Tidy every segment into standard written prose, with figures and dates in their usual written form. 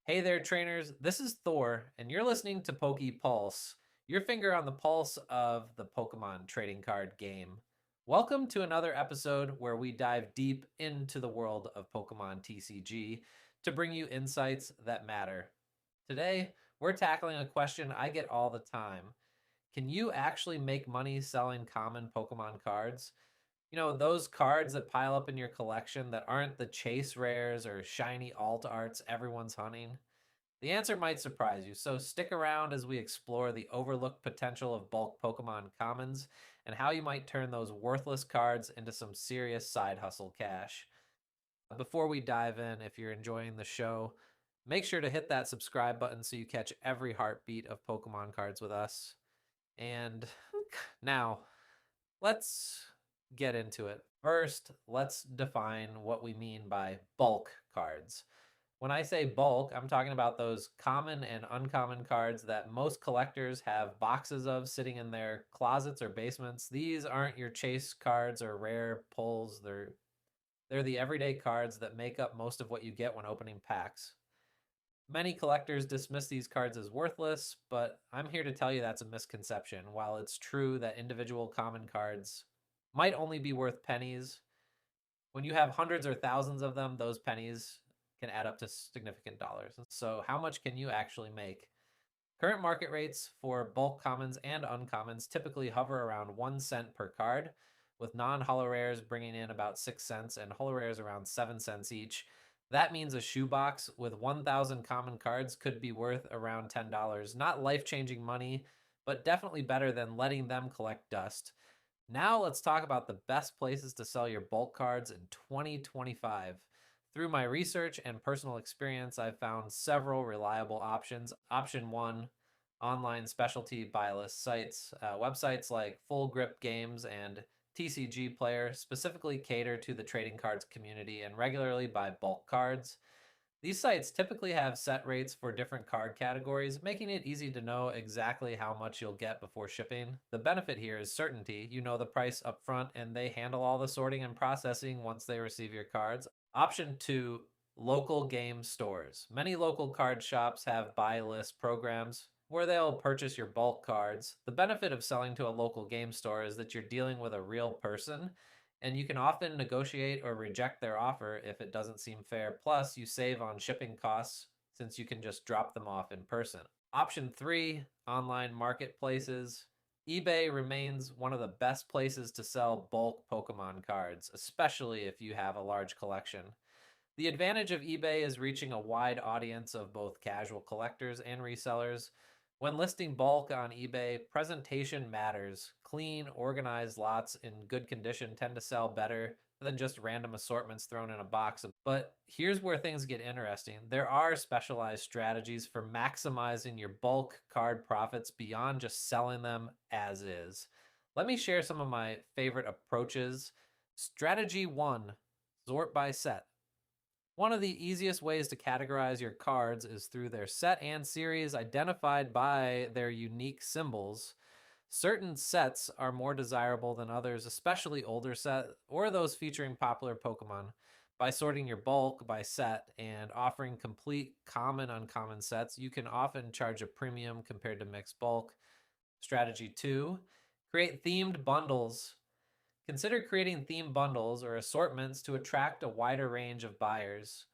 Hey there, trainers. This is Thor, and you're listening to PokéPulse, your finger on the pulse of the Pokemon trading card game. Welcome to another episode where we dive deep into the world of Pokemon TCG to bring you insights that matter. Today, we're tackling a question I get all the time. Can you actually make money selling common Pokemon cards? Those cards that pile up in your collection that aren't the chase rares or shiny alt arts everyone's hunting? The answer might surprise you, so stick around as we explore the overlooked potential of bulk Pokemon commons and how you might turn those worthless cards into some serious side hustle cash. Before we dive in, if you're enjoying the show, make sure to hit that subscribe button so you catch every heartbeat of Pokemon cards with us. And now, let's get into it. First, let's define what we mean by bulk cards. When I say bulk, I'm talking about those common and uncommon cards that most collectors have boxes of sitting in their closets or basements. These aren't your chase cards or rare pulls. They're the everyday cards that make up most of what you get when opening packs. Many collectors dismiss these cards as worthless, but I'm here to tell you that's a misconception. While it's true that individual common cards might only be worth pennies, when you have hundreds or thousands of them, those pennies can add up to significant dollars. So, how much can you actually make? Current market rates for bulk commons and uncommons typically hover around 1 cent per card, with non holo rares bringing in about 6 cents and holo rares around 7 cents each. That means a shoebox with 1,000 common cards could be worth around $10. Not life changing money, but definitely better than letting them collect dust. Now let's talk about the best places to sell your bulk cards in 2025. Through my research and personal experience, I've found several reliable options. Option one, online specialty buy list sites. Websites like Full Grip Games and TCG Player specifically cater to the trading cards community and regularly buy bulk cards. These sites typically have set rates for different card categories, making it easy to know exactly how much you'll get before shipping. The benefit here is certainty. You know the price up front, and they handle all the sorting and processing once they receive your cards. Option two, local game stores. Many local card shops have buy list programs where they'll purchase your bulk cards. The benefit of selling to a local game store is that you're dealing with a real person and you can often negotiate or reject their offer if it doesn't seem fair. Plus, you save on shipping costs since you can just drop them off in person. Option three, online marketplaces. eBay remains one of the best places to sell bulk Pokemon cards, especially if you have a large collection. The advantage of eBay is reaching a wide audience of both casual collectors and resellers. When listing bulk on eBay, presentation matters. Clean, organized lots in good condition tend to sell better than just random assortments thrown in a box. But here's where things get interesting. There are specialized strategies for maximizing your bulk card profits beyond just selling them as is. Let me share some of my favorite approaches. Strategy one, sort by set. One of the easiest ways to categorize your cards is through their set and series identified by their unique symbols. Certain sets are more desirable than others, especially older set or those featuring popular Pokemon. By sorting your bulk by set and offering complete common uncommon sets, you can often charge a premium compared to mixed bulk. Strategy 2, create themed bundles. Consider creating theme bundles or assortments to attract a wider range of buyers.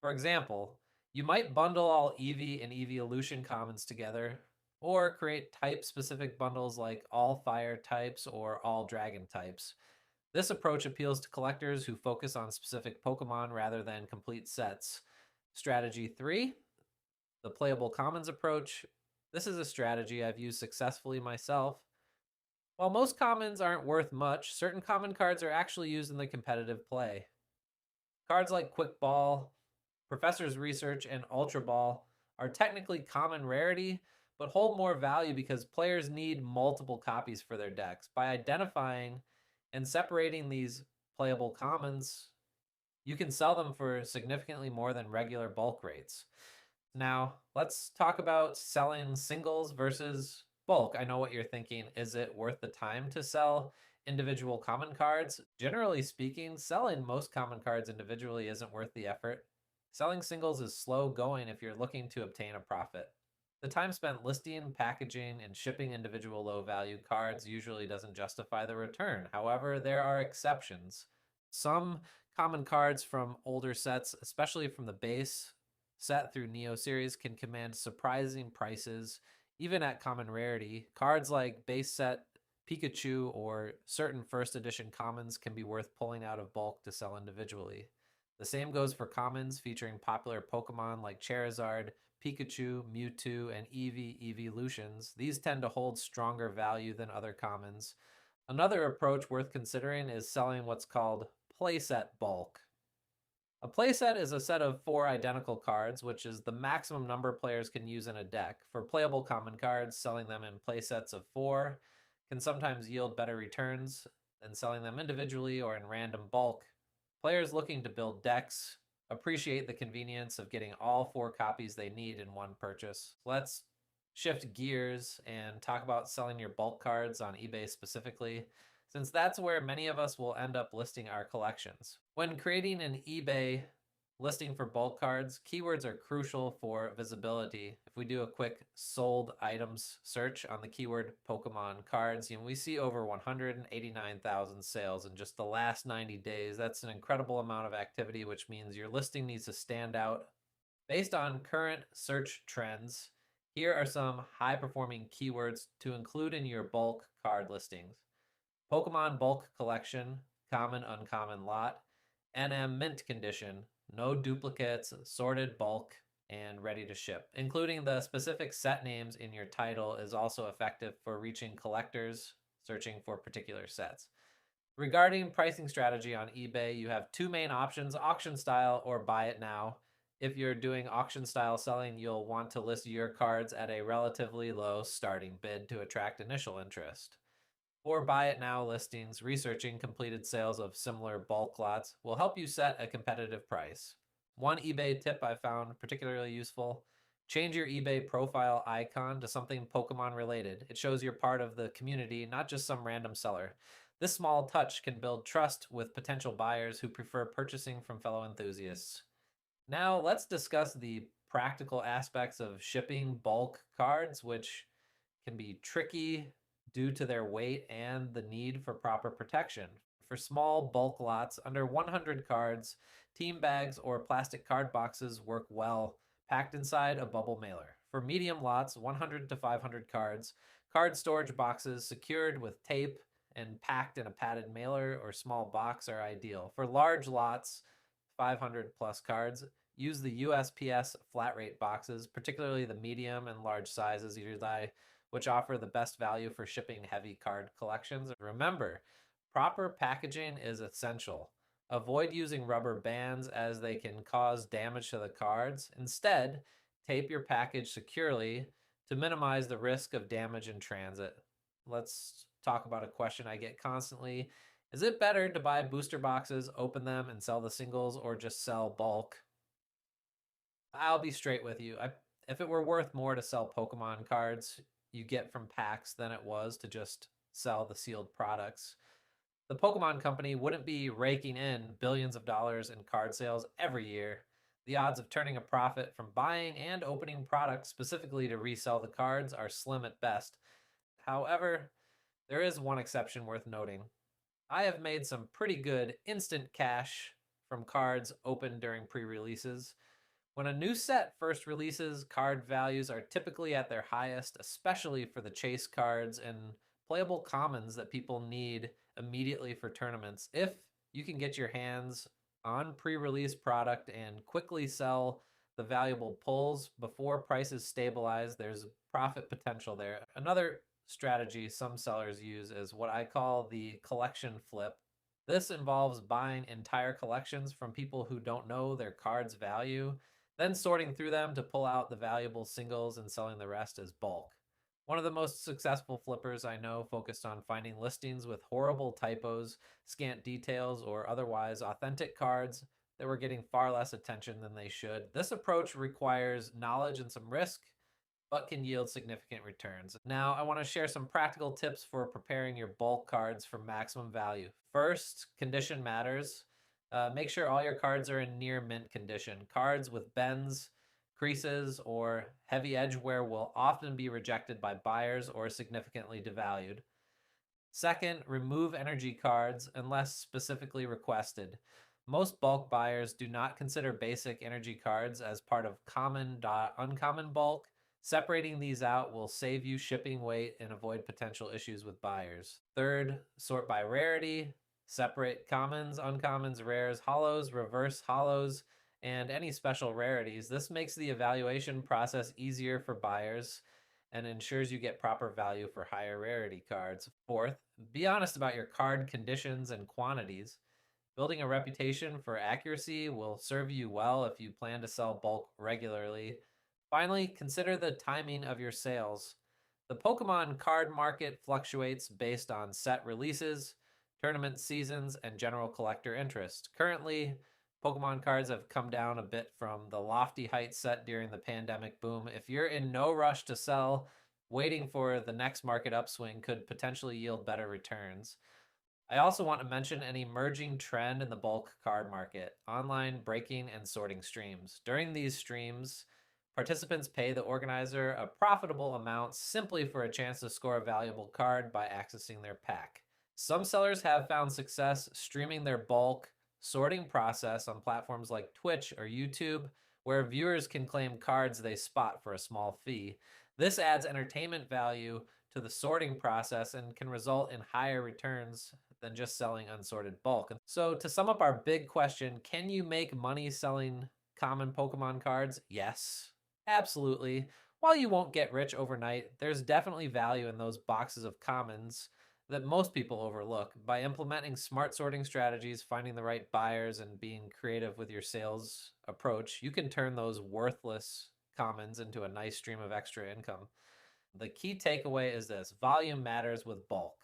For example, you might bundle all Eevee and Evolution commons together, or create type specific bundles like all fire types or all dragon types. This approach appeals to collectors who focus on specific Pokemon rather than complete sets. Strategy 3, the playable commons approach. This is a strategy I've used successfully myself. While most commons aren't worth much, certain common cards are actually used in the competitive play. Cards like Quick Ball, Professor's Research, and Ultra Ball are technically common rarity, but hold more value because players need multiple copies for their decks. By identifying and separating these playable commons, you can sell them for significantly more than regular bulk rates. Now, let's talk about selling singles versus bulk. I know what you're thinking. Is it worth the time to sell individual common cards? Generally speaking, selling most common cards individually isn't worth the effort. Selling singles is slow going if you're looking to obtain a profit. The time spent listing, packaging, and shipping individual low value cards usually doesn't justify the return. However, there are exceptions. Some common cards from older sets, especially from the base set through Neo series, can command surprising prices, even at common rarity. Cards like base set Pikachu or certain first edition commons can be worth pulling out of bulk to sell individually. The same goes for commons featuring popular Pokemon like Charizard, Pikachu, Mewtwo, and Eevee evolutions. These tend to hold stronger value than other commons. Another approach worth considering is selling what's called playset bulk. A playset is a set of 4 identical cards, which is the maximum number players can use in a deck. For playable common cards, selling them in playsets of 4 can sometimes yield better returns than selling them individually or in random bulk. Players looking to build decks appreciate the convenience of getting all 4 copies they need in one purchase. Let's shift gears and talk about selling your bulk cards on eBay specifically, since that's where many of us will end up listing our collections. When creating an eBay listing for bulk cards, keywords are crucial for visibility. If we do a quick sold items search on the keyword Pokemon cards, we see over 189,000 sales in just the last 90 days. That's an incredible amount of activity, which means your listing needs to stand out. Based on current search trends, here are some high performing keywords to include in your bulk card listings: Pokemon bulk collection, common, uncommon lot, NM mint condition, no duplicates, sorted bulk, and ready to ship. Including the specific set names in your title is also effective for reaching collectors searching for particular sets. Regarding pricing strategy on eBay, you have 2 main options: auction style or buy it now. If you're doing auction style selling, you'll want to list your cards at a relatively low starting bid to attract initial interest. For buy it now listings, researching completed sales of similar bulk lots will help you set a competitive price. One eBay tip I found particularly useful: change your eBay profile icon to something Pokemon related. It shows you're part of the community, not just some random seller. This small touch can build trust with potential buyers who prefer purchasing from fellow enthusiasts. Now, let's discuss the practical aspects of shipping bulk cards, which can be tricky due to their weight and the need for proper protection. For small bulk lots under 100 cards, team bags or plastic card boxes work well, packed inside a bubble mailer. For medium lots, 100 to 500 cards, card storage boxes secured with tape and packed in a padded mailer or small box are ideal. For large lots, 500 plus cards, use the USPS flat rate boxes, particularly the medium and large sizes, which offer the best value for shipping heavy card collections. Remember, proper packaging is essential. Avoid using rubber bands as they can cause damage to the cards. Instead, tape your package securely to minimize the risk of damage in transit. Let's talk about a question I get constantly. Is it better to buy booster boxes, open them, and sell the singles, or just sell bulk? I'll be straight with you. If it were worth more to sell Pokemon cards you get from packs than it was to just sell the sealed products, the Pokemon Company wouldn't be raking in billions of dollars in card sales every year. The odds of turning a profit from buying and opening products specifically to resell the cards are slim at best. However, there is one exception worth noting. I have made some pretty good instant cash from cards opened during pre releases. When a new set first releases, card values are typically at their highest, especially for the chase cards and playable commons that people need immediately for tournaments. If you can get your hands on pre release product and quickly sell the valuable pulls before prices stabilize, there's profit potential there. Another strategy some sellers use is what I call the collection flip. This involves buying entire collections from people who don't know their card's value, then sorting through them to pull out the valuable singles and selling the rest as bulk. One of the most successful flippers I know focused on finding listings with horrible typos, scant details, or otherwise authentic cards that were getting far less attention than they should. This approach requires knowledge and some risk, but can yield significant returns. Now, I want to share some practical tips for preparing your bulk cards for maximum value. First, condition matters. Make sure all your cards are in near mint condition. Cards with bends, creases, or heavy edge wear will often be rejected by buyers or significantly devalued. Second, remove energy cards unless specifically requested. Most bulk buyers do not consider basic energy cards as part of common uncommon bulk. Separating these out will save you shipping weight and avoid potential issues with buyers. Third, sort by rarity. Separate commons, uncommons, rares, hollows, reverse hollows, and any special rarities. This makes the evaluation process easier for buyers and ensures you get proper value for higher rarity cards. Fourth, be honest about your card conditions and quantities. Building a reputation for accuracy will serve you well if you plan to sell bulk regularly. Finally, consider the timing of your sales. The Pokemon card market fluctuates based on set releases, tournament seasons, and general collector interest. Currently, Pokemon cards have come down a bit from the lofty heights set during the pandemic boom. If you're in no rush to sell, waiting for the next market upswing could potentially yield better returns. I also want to mention an emerging trend in the bulk card market: online breaking and sorting streams. During these streams, participants pay the organizer a profitable amount simply for a chance to score a valuable card by accessing their pack. Some sellers have found success streaming their bulk sorting process on platforms like Twitch or YouTube, where viewers can claim cards they spot for a small fee. This adds entertainment value to the sorting process and can result in higher returns than just selling unsorted bulk. And so, to sum up our big question, can you make money selling common Pokemon cards? Yes, absolutely. While you won't get rich overnight, there's definitely value in those boxes of commons that most people overlook. By implementing smart sorting strategies, finding the right buyers, and being creative with your sales approach, you can turn those worthless commons into a nice stream of extra income. The key takeaway is this: volume matters with bulk.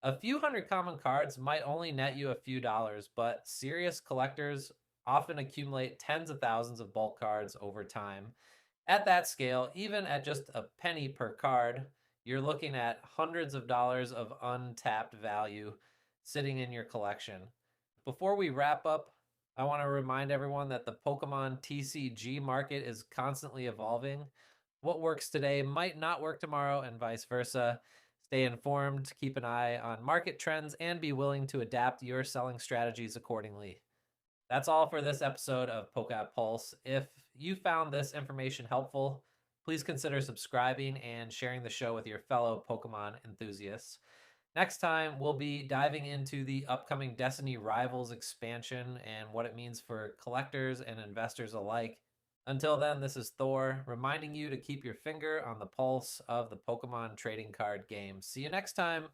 A few hundred common cards might only net you a few dollars, but serious collectors often accumulate tens of thousands of bulk cards over time. At that scale, even at just a penny per card, you're looking at hundreds of dollars of untapped value sitting in your collection. Before we wrap up, I want to remind everyone that the Pokemon TCG market is constantly evolving. What works today might not work tomorrow, and vice versa. Stay informed, keep an eye on market trends, and be willing to adapt your selling strategies accordingly. That's all for this episode of PokéPulse. If you found this information helpful, please consider subscribing and sharing the show with your fellow Pokemon enthusiasts. Next time, we'll be diving into the upcoming Destiny Rivals expansion and what it means for collectors and investors alike. Until then, this is Thor, reminding you to keep your finger on the pulse of the Pokemon trading card game. See you next time!